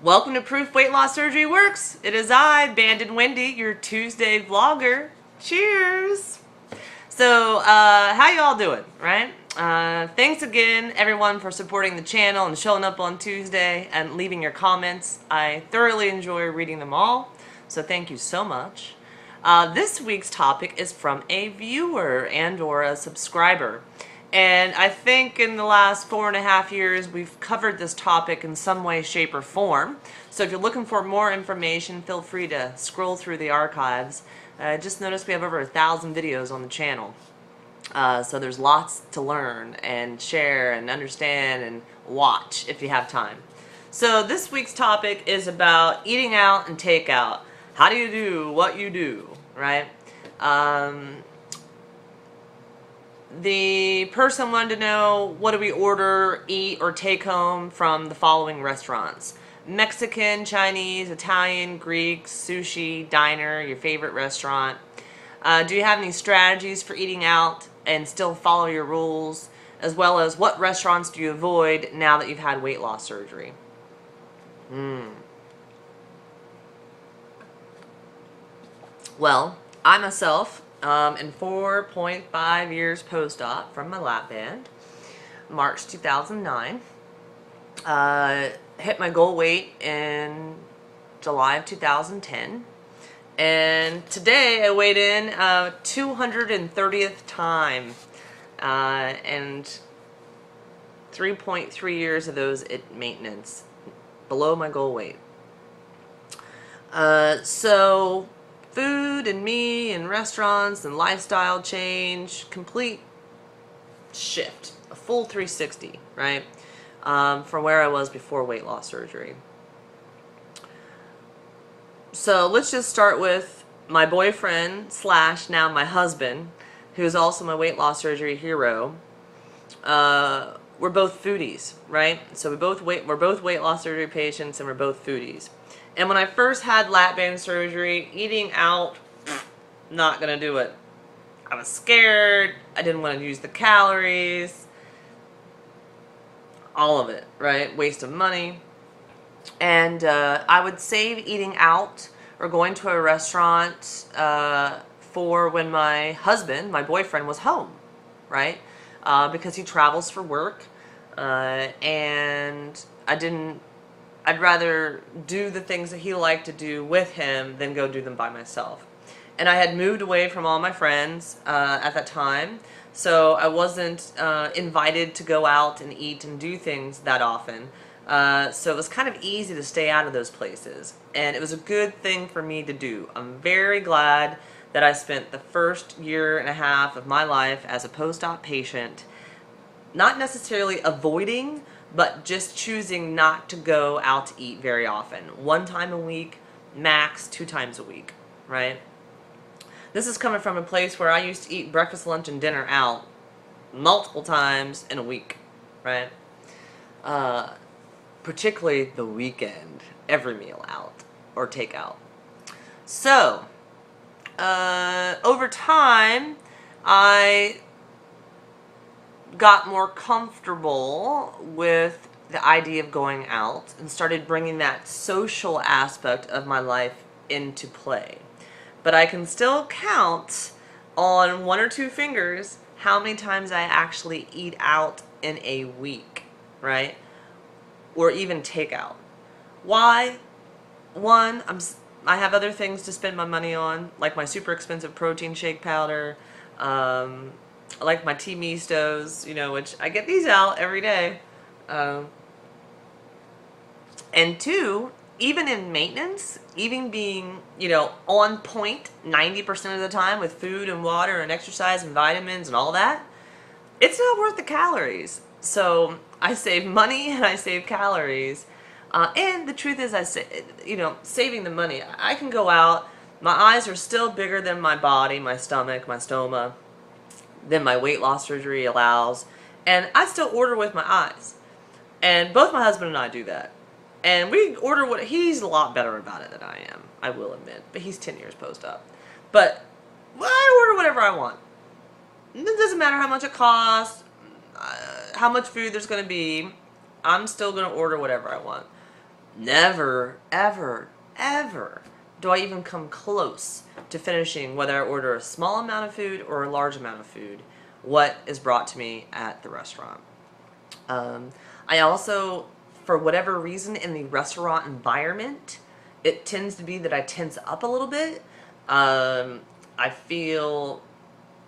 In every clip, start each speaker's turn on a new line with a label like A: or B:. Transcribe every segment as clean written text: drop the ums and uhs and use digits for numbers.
A: Welcome to Proof Weight Loss Surgery Works. It is I, BandedWendy, your Tuesday vlogger. Cheers! So, how y'all doing, right? Thanks again, everyone, for supporting the channel and showing up on Tuesday and leaving your comments. I thoroughly enjoy reading them all, so thank you so much. This week's topic is from a viewer and/or a subscriber. And I think in the last 4.5 years, we've covered this topic in some way, shape, or form. So if you're looking for more information, feel free to scroll through the archives. Just noticed we have over 1,000 videos on the channel. So there's lots to learn and share and understand and watch if you have time. So this week's topic is about eating out and takeout. How do you do what you do, right? The person wanted to know, what do we order, eat, or take home from the following restaurants? Mexican, Chinese, Italian, Greek, sushi, diner, your favorite restaurant. Do you have any strategies for eating out and still follow your rules? As well as, what restaurants do you avoid now that you've had weight loss surgery? Well, I myself, in 4.5 years post-op from my lap band, March 2009, hit my goal weight in July of 2010, and today I weighed in 230th time, and 3.3 years of those at maintenance, below my goal weight. So food and me and restaurants and lifestyle change, complete shift, a full 360, right? From where I was before weight loss surgery. So let's just start with my boyfriend / now my husband, who's also my weight loss surgery hero. We're both foodies, right? So we're both weight loss surgery patients, and we're both foodies. And when I first had lap band surgery, eating out, not gonna do it. I was scared. I didn't want to use the calories. All of it, right? Waste of money. And I would save eating out or going to a restaurant for when my husband, my boyfriend, was home, right? Because he travels for work, and I'd rather do the things that he liked to do with him than go do them by myself. And I had moved away from all my friends at that time, so I wasn't invited to go out and eat and do things that often. So it was kind of easy to stay out of those places, and it was a good thing for me to do. I'm very glad that I spent the first 1.5 years of my life as a post-op patient not necessarily avoiding, but just choosing not to go out to eat very often. 1 time a week, max 2 times a week, right? This is coming from a place where I used to eat breakfast, lunch, and dinner out multiple times in a week, right? Particularly the weekend, every meal out or takeout. So, over time, I got more comfortable with the idea of going out and started bringing that social aspect of my life into play. But I can still count on 1 or 2 fingers how many times I actually eat out in a week, right? Or even takeout. Why? One, I have other things to spend my money on, like my super expensive protein shake powder, I like my tea mistos, you know, which I get these out every day. And 2, even in maintenance, even being, you know, on point 90% of the time with food and water and exercise and vitamins and all that, it's not worth the calories. So I save money and I save calories. And the truth is, saving the money, I can go out, my eyes are still bigger than my body, my stomach, my stoma, than my weight loss surgery allows, and I still order with my eyes. And both my husband and I do that. And we order what, he's a lot better about it than I am, I will admit, but he's 10 years post-op. But I order whatever I want. It doesn't matter how much it costs, how much food there's going to be, I'm still going to order whatever I want. Never, ever, ever do I even come close to finishing, whether I order a small amount of food or a large amount of food, what is brought to me at the restaurant. I also, for whatever reason, in the restaurant environment, it tends to be that I tense up a little bit. I feel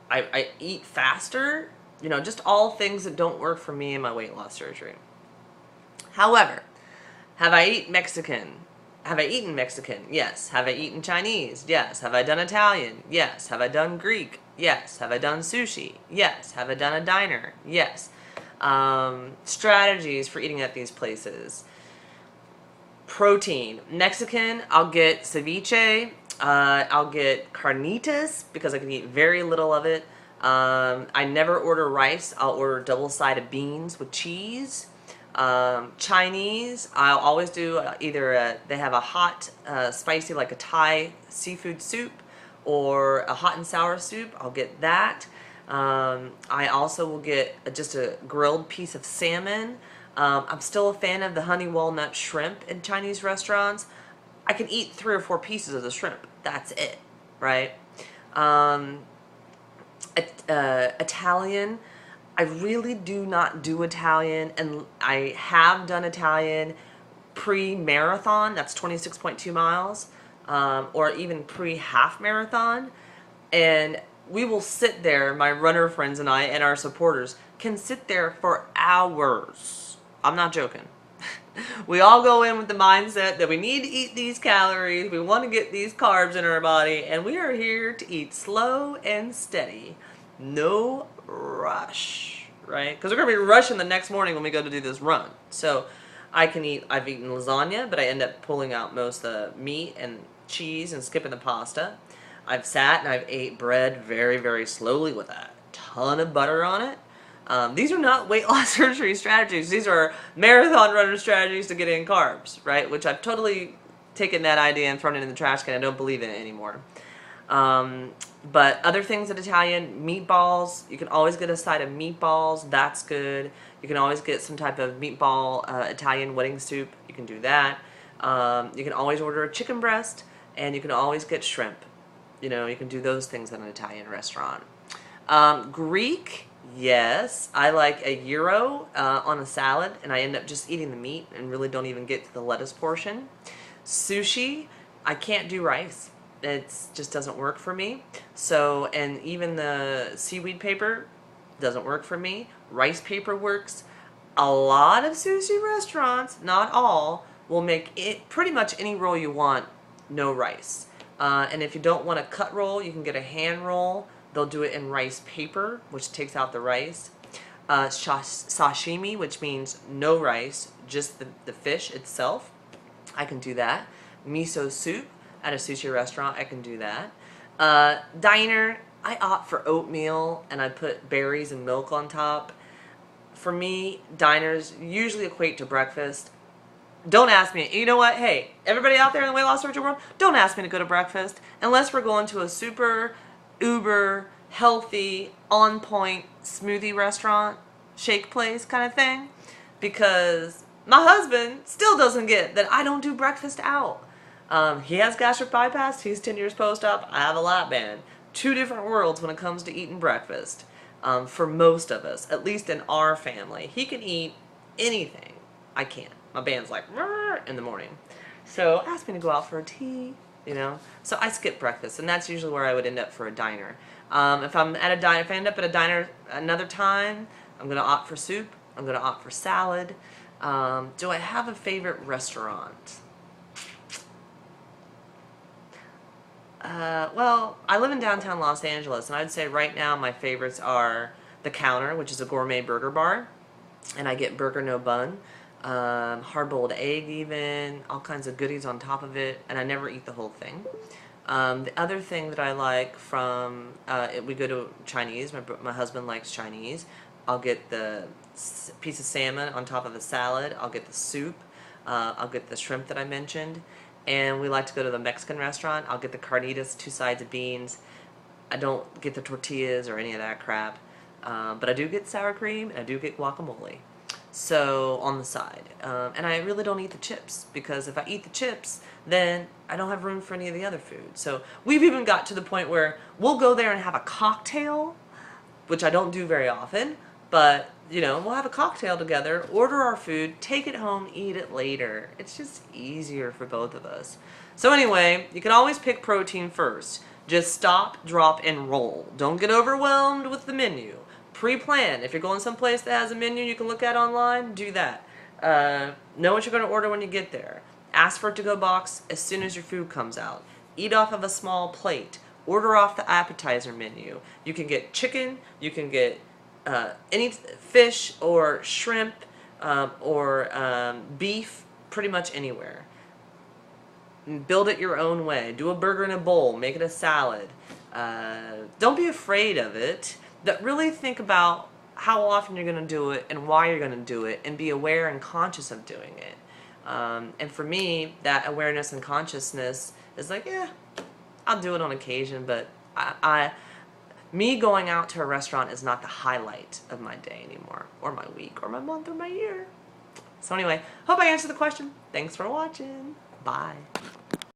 A: I eat faster, you know, just all things that don't work for me in my weight loss surgery. However, have I eaten Mexican? Have I eaten Mexican? Yes. Have I eaten Chinese? Yes. Have I done Italian? Yes. Have I done Greek? Yes. Have I done sushi? Yes. Have I done a diner? Yes. Strategies for eating at these places. Protein. Mexican, I'll get ceviche. I'll get carnitas because I can eat very little of it. I never order rice. I'll order double-sided beans with cheese. Chinese, I'll always do either they have a hot, spicy, like a Thai seafood soup, or a hot and sour soup. I'll get that. I also will get just a grilled piece of salmon. I'm still a fan of the honey walnut shrimp in Chinese restaurants. I can eat 3 or 4 pieces of the shrimp. That's it, right? Italian, I really do not do Italian, and I have done Italian pre-marathon, that's 26.2 miles, or even pre-half marathon, and we will sit there, my runner friends and I and our supporters can sit there for hours. I'm not joking. We all go in with the mindset that we need to eat these calories, we want to get these carbs in our body, and we are here to eat slow and steady. No rush, right? Because we're going to be rushing the next morning when we go to do this run. So I've eaten lasagna, but I end up pulling out most of the meat and cheese and skipping the pasta. I've sat and I've ate bread very, very slowly with a ton of butter on it. These are not weight loss surgery strategies. These are marathon runner strategies to get in carbs, right? Which I've totally taken that idea and thrown it in the trash can. I don't believe in it anymore. But other things at Italian, meatballs, you can always get a side of meatballs, that's good. You can always get some type of meatball Italian wedding soup, you can do that. You can always order a chicken breast, and you can always get shrimp. You know, you can do those things at an Italian restaurant. Greek, yes, I like a gyro on a salad, and I end up just eating the meat and really don't even get to the lettuce portion. Sushi, I can't do rice. It just doesn't work for me. So, and even the seaweed paper doesn't work for me. Rice paper works. A lot of sushi restaurants, not all, will make it pretty much any roll you want, no rice. And if you don't want a cut roll, you can get a hand roll. They'll do it in rice paper, which takes out the rice. Sashimi, which means no rice, just the fish itself. I can do that. Miso soup. At a sushi restaurant, I can do that. Diner, I opt for oatmeal and I put berries and milk on top. For me, diners usually equate to breakfast. Don't ask me. You know what? Hey, everybody out there in the weight loss surgery world, don't ask me to go to breakfast unless we're going to a super, uber, healthy, on point smoothie restaurant, shake place kind of thing. Because my husband still doesn't get that I don't do breakfast out. He has gastric bypass, he's 10 years post-op, I have a lap band. 2 different worlds when it comes to eating breakfast. For most of us, at least in our family. He can eat anything. I can't. My band's like, in the morning. So ask me to go out for a tea, you know. So I skip breakfast, and that's usually where I would end up for a diner. If I end up at a diner another time, I'm going to opt for soup. I'm going to opt for salad. Do I have a favorite restaurant? Well, I live in downtown Los Angeles, and I'd say right now my favorites are The Counter, which is a gourmet burger bar, and I get burger no bun, hard-boiled egg even, all kinds of goodies on top of it, and I never eat the whole thing. The other thing that I like from, we go to Chinese, my husband likes Chinese. I'll get the piece of salmon on top of the salad, I'll get the soup, I'll get the shrimp that I mentioned. And we like to go to the Mexican restaurant. I'll get the carnitas, 2 sides of beans. I don't get the tortillas or any of that crap. But I do get sour cream and I do get guacamole. So on the side, and I really don't eat the chips, because if I eat the chips, then I don't have room for any of the other food. So we've even got to the point where we'll go there and have a cocktail, which I don't do very often, but you know, we'll have a cocktail together, order our food, take it home, eat it later. It's just easier for both of us. So anyway, you can always pick protein first. Just stop, drop, and roll. Don't get overwhelmed with the menu. Pre-plan. If you're going someplace that has a menu you can look at online, do that. Know what you're going to order when you get there. Ask for it to go box as soon as your food comes out. Eat off of a small plate. Order off the appetizer menu. You can get chicken, you can get any fish or shrimp or beef, pretty much anywhere. Build it your own way. Do a burger in a bowl. Make it a salad. Don't be afraid of it. But really think about how often you're going to do it and why you're going to do it, and be aware and conscious of doing it. And for me, that awareness and consciousness is like, yeah, I'll do it on occasion, but me going out to a restaurant is not the highlight of my day anymore, or my week, or my month, or my year. So anyway, hope I answered the question. Thanks for watching. Bye.